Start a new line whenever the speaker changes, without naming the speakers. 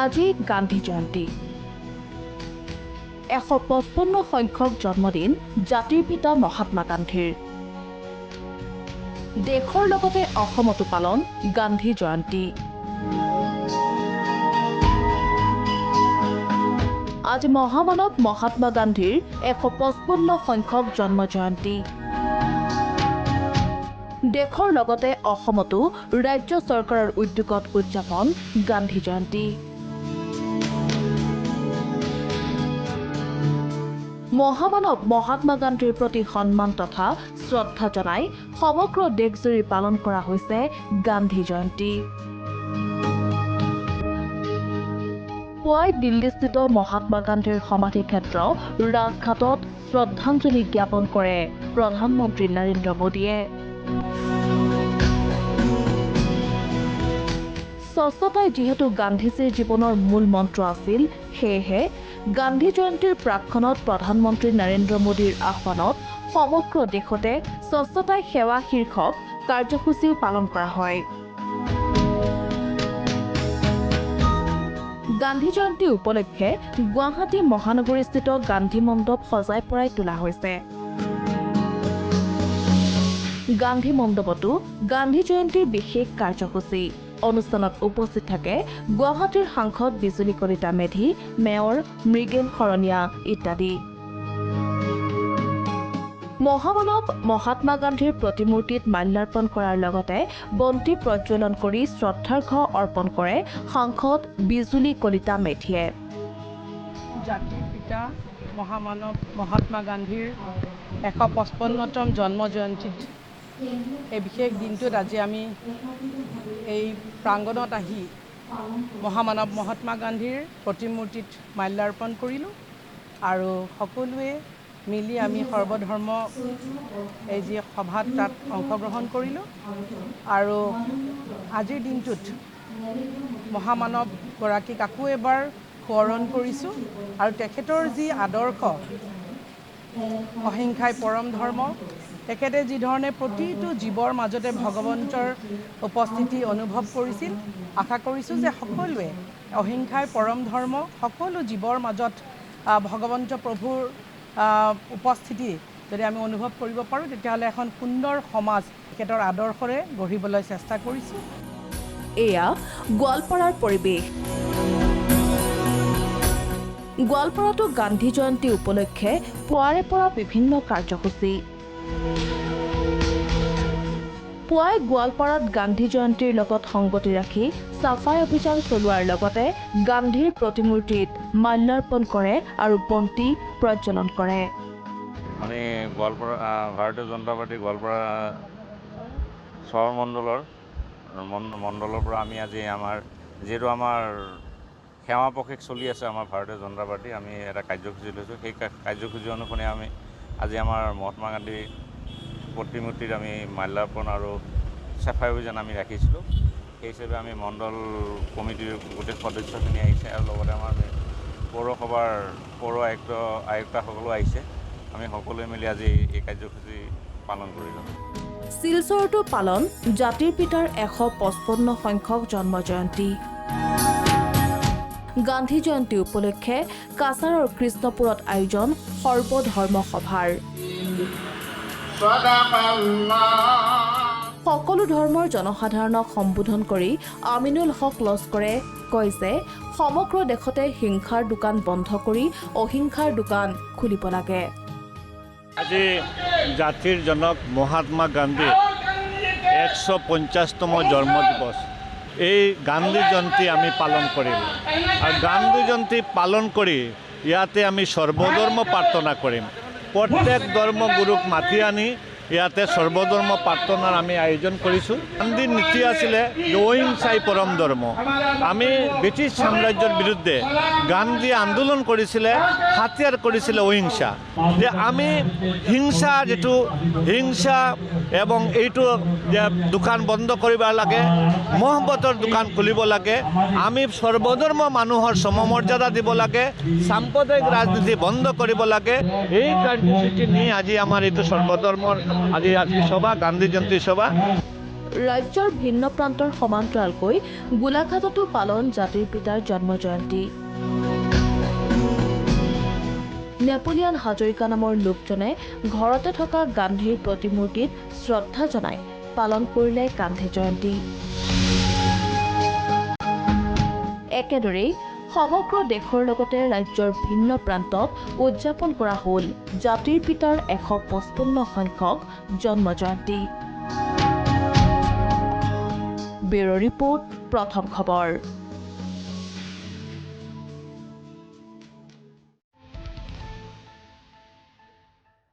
আজি গান্ধী জয়ন্তী 155 সংখ্যক জন্মদিন জাতিৰ পিতা মহাত্মা গান্ধীৰ দেশৰ লগতে অসমতো পালন গান্ধী জয়ন্তী আজি মহামানৱ মহাত্মা গান্ধীৰ 155 সংখ্যক জন্ম জয়ন্তী দেশৰ লগতে অসমতো ৰাজ্য চৰকাৰৰ উদ্যোগত উদযাপন গান্ধী জয়ন্তী মহামানৱ মহাত্মা গান্ধীৰ প্ৰতি সন্মান তথা শ্ৰদ্ধা জনাই সমগ্ৰ দেশজুৰি পালন কৰা হৈছে গান্ধী জয়ন্তী পুৱাই দিল্লীস্থিত মহাত্মা গান্ধীৰ সমাধি ক্ষেত্ৰ ৰাজঘাটত শ্ৰদ্ধাঞ্জলি জ্ঞাপন কৰে প্ৰধানমন্ত্ৰী নৰেন্দ্ৰ মোদীয়ে স্বচ্ছতাই যিহেতু গান্ধীজীৰ জীৱনৰ মূল মন্ত্ৰ আছিল সেয়েহে গান্ধী জয়ন্তীৰ প্ৰাক্ষণত প্ৰধানমন্ত্ৰী নৰেন্দ্ৰ মোদীৰ আহ্বানত সমগ্ৰ দেশতে স্বচ্ছতাই সেৱা শীৰ্ষক কাৰ্যসূচীও পালন কৰা হয় গান্ধী জয়ন্তী উপলক্ষে গুৱাহাটী মহানগৰীস্থিত গান্ধী মণ্ডপ সজাই পৰাই তোলা হৈছে গান্ধী মণ্ডপতো গান্ধী জয়ন্তীৰ বিশেষ কাৰ্যসূচী অনুষ্ঠানত উপস্থিত থাকে গুৱাহাটীৰ সাংসদ বিজুলী কলিতা মেধি মেয়ৰ মৃগেন শৰণীয়া ইত্যাদি মহামানৱ মহাত্মা গান্ধীৰ প্ৰতিমূৰ্তিত মাল্যাৰ্পণ কৰাৰ লগতে বন্তি প্ৰজ্বলন কৰি শ্ৰদ্ধাৰ্ঘ অৰ্পণ কৰে সাংসদ বিজুলী কলিতা মেধিয়ে
জাতিৰ পিতা মহামানৱ মহাত্মা গান্ধীৰ 155তম জন্ম জয়ন্তীত এই বিশেষ দিনটোত আজি আমি এই প্ৰাংগণত আহি মহামানৱ মহাত্মা গান্ধীৰ প্ৰতিমূৰ্তিত মাল্যাৰ্পণ কৰিলোঁ আৰু সকলোৱে মিলি আমি সৰ্বধৰ্ম এই যি সভাত তাত অংশগ্ৰহণ কৰিলোঁ আৰু আজিৰ দিনটোত মহামানৱগৰাকীক আকৌ এবাৰ সোঁৱৰণ কৰিছোঁ আৰু তেখেতৰ যি আদৰ্শ অহিংসাই পৰম ধৰ্ম তেখেতে যিধৰণে প্ৰতিটো জীৱৰ মাজতে ভগৱন্তৰ উপস্থিতি অনুভৱ কৰিছিল আশা কৰিছোঁ যে সকলোৱে অহিংসাই পৰম ধৰ্ম সকলো জীৱৰ মাজত ভগৱন্ত প্ৰভুৰ উপস্থিতি যদি আমি অনুভৱ কৰিব পাৰোঁ তেতিয়াহ'লে এখন সুন্দৰ সমাজ তেখেতৰ আদৰ্শৰে গঢ়িবলৈ চেষ্টা কৰিছোঁ
এয়া গোৱালপাৰাৰ পৰিৱেশ গোৱালপাৰাতো গান্ধী জয়ন্তী উপলক্ষে পুৱাৰে পৰা বিভিন্ন কাৰ্যসূচী পুৱাই গোৱালপাৰাত গান্ধী জয়ন্তীৰ লগত সংগতি ৰাখি চাফাই অভিযান চলোৱাৰ লগতে গান্ধীৰ প্ৰতিমূৰ্তিত মাল্যাৰ্পণ কৰে আৰু বন্তি প্ৰজ্বলন কৰে
আমি গোৱালপাৰা ভাৰতীয় জনতা পাৰ্টি গোৱালপাৰা চহৰ মণ্ডলৰ পৰা আমি আজি আমাৰ যিহেতু আমাৰ সেৱা প্ৰশেষ চলি আছে আমাৰ ভাৰতীয় জনতা পাৰ্টি আমি এটা কাৰ্যসূচী লৈছোঁ সেই কাৰ্যসূচী অনুসৰি আমি আজি আমাৰ মহাত্মা গান্ধী প্ৰতিমূৰ্তিত আমি মাল্যাৰ্পণ আৰু চাফাই অভিযান আমি ৰাখিছিলোঁ সেই হিচাপে আমি মণ্ডল কমিটিৰ গোটেই সদস্যখিনি আহিছে আৰু লগতে আমাৰ পৌৰসভাৰ পৌৰ আয়ুক্তসকলো আহিছে আমি সকলোৱে মিলি আজি এই কাৰ্যসূচী পালন কৰিলোঁ
শিলচৰতো পালন জাতিৰ পিতাৰ 155 সংখ্যক জন্ম জয়ন্তী গান্ধী জয়ন্তী উপলক্ষে কাছাৰৰ কৃষ্ণপুৰত আয়োজন সৰ্বধৰ্ম সভাৰ সকলো ধৰ্মৰ জনসাধাৰণক সম্বোধন কৰি আমিনুল হক লস্কৰে কয় যে সমগ্ৰ দেশতে হিংসাৰ দোকান বন্ধ কৰি অহিংসাৰ দোকান খুলিব লাগে
আজি জাতিৰ জনক মহাত্মা গান্ধীৰ 150তম জন্ম দিৱস এই গান্ধী জয়ন্তী আমি পালন কৰিম আৰু গান্ধী জয়ন্তী পালন কৰি ইয়াতে আমি সৰ্বধৰ্ম প্ৰাৰ্থনা কৰিম প্ৰত্যেক ধৰ্মগুৰুক মাতি আনি ইয়াতে সৰ্বধৰ্ম প্ৰাৰ্থনাৰ আমি আয়োজন কৰিছোঁ গান্ধীৰ নীতি আছিলে অহিংসাই পৰম ধৰ্ম আমি ব্ৰিটিছ সাম্ৰাজ্যৰ বিৰুদ্ধে গান্ধী আন্দোলন কৰিছিলে হাতিয়াৰ কৰিছিলে অহিংসা যে আমি হিংসা যিটো হিংসা এবং এইটো দোকান বন্ধ কৰিব লাগে মহব্বতৰ দোকান খুলিব লাগে আমি সৰ্বধৰ্ম মানুহৰ সমমৰ্যাদা দিব লাগে সাম্প্ৰদায়িক ৰাজনীতি বন্ধ কৰিব লাগে এই কাৰ্যসূচী নিয়ে আজি আমাৰ এইটো সৰ্বধৰ্মৰ আজি সভা গান্ধী জয়ন্তী সভা
ৰাজ্যৰ ভিন্ন প্ৰান্তৰ সমান্তৰালকৈ গোলাঘাটতো পালন জাতিৰ পিতাৰ জন্ম জয়ন্তী। নেপোলিয়ন হাজৰিকা নামৰ লোকজনে ঘৰতে থকা গান্ধীৰ প্ৰতিমূৰ্তিত শ্ৰদ্ধা জনাই পালন কৰিলে গান্ধী জয়ন্তী। একেদৰেই সমগ্ৰ দেশৰ লগতে ৰাজ্যৰ ভিন্ন প্ৰান্তত উদযাপন কৰা হ'ল জাতিৰ পিতাৰ 155 সংখ্যক জন্ম জয়ন্তী। ব্যুৰো ৰিপোৰ্ট, প্ৰথম খবৰ।